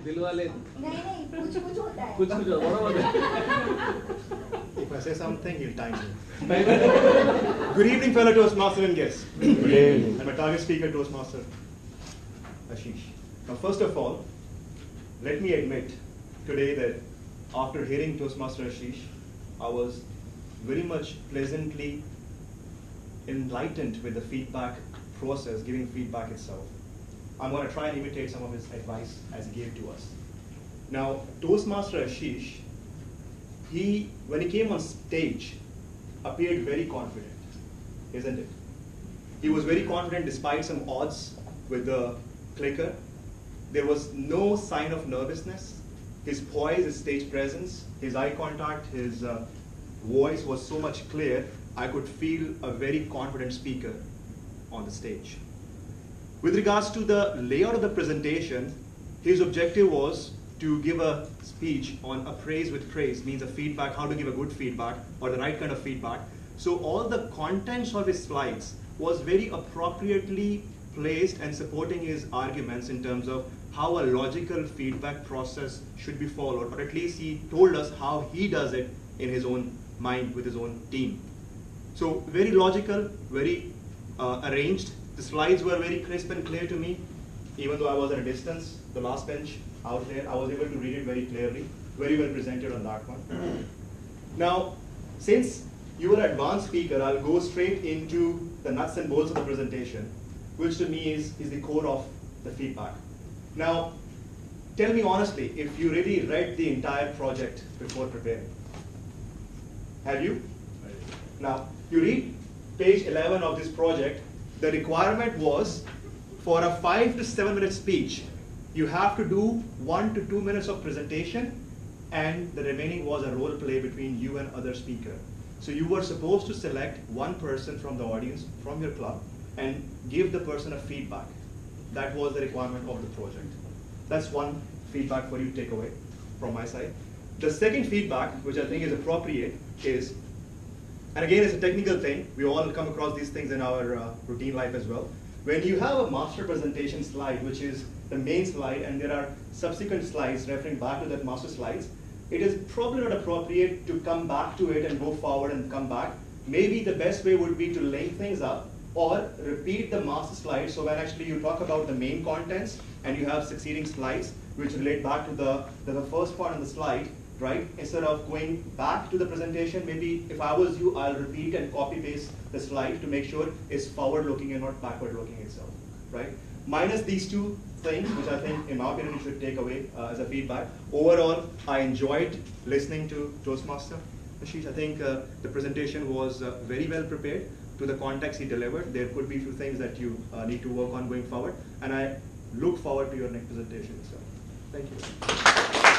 दिल वाले नहीं नहीं कुछ कुछ होता है कुछ बराबर है. If I say something, he'll time me. Good evening, fellow Toastmaster and guests. Good evening. And my target speaker, Toastmaster Ashish. Now, first of all, let me admit today that after hearing Toastmaster Ashish, I was very much pleasantly enlightened with the feedback process, giving feedback itself. I'm going to try and imitate some of his advice as he gave to us. Now, Toastmaster Ashish, when he came on stage, appeared very confident, isn't it? He was very confident despite some odds with the clicker. There was no sign of nervousness. His poise, his stage presence, his eye contact, his voice was so much clear, I could feel a very confident speaker on the stage. With regards to the layout of the presentation, his objective was to give a speech on appraise with praise, means a feedback, how to give a good feedback or the right kind of feedback. So all the contents of his slides was very appropriately placed and supporting his arguments in terms of how a logical feedback process should be followed, or at least he told us how he does it in his own mind with his own team. So very logical, very arranged. The slides were very crisp and clear to me. Even though I was at a distance, the last bench out there, I was able to read it very clearly, very well presented on that one. Now, since you are an advanced speaker, I'll go straight into the nuts and bolts of the presentation, which to me is the core of the feedback. Now, tell me honestly, if you really read the entire project before preparing. Have you? Now, you read page 11 of this project. The requirement was for a 5 to 7 minute speech, you have to do 1 to 2 minutes of presentation, and the remaining was a role play between you and other speaker. So you were supposed to select one person from the audience, from your club, and give the person a feedback. That was the requirement of the project. That's one feedback for you to take away from my side. The second feedback, which I think is appropriate, is, and again, it's a technical thing. We all come across these things in our routine life as well. When you have a master presentation slide, which is the main slide, and there are subsequent slides referring back to that master slides, it is probably not appropriate to come back to it and go forward and come back. Maybe the best way would be to link things up or repeat the master slide, so when actually you talk about the main contents and you have succeeding slides which relate back to the first part on the slide, right? Instead of going back to the presentation, maybe if I was you, I'll repeat and copy paste the slide to make sure it's forward looking and not backward looking itself, right? Minus these two things, which I think in my opinion you should take away as a feedback. Overall, I enjoyed listening to Toastmaster Ashish. I think the presentation was very well prepared to the context he delivered. There could be a few things that you need to work on going forward, and I look forward to your next presentation. So, thank you.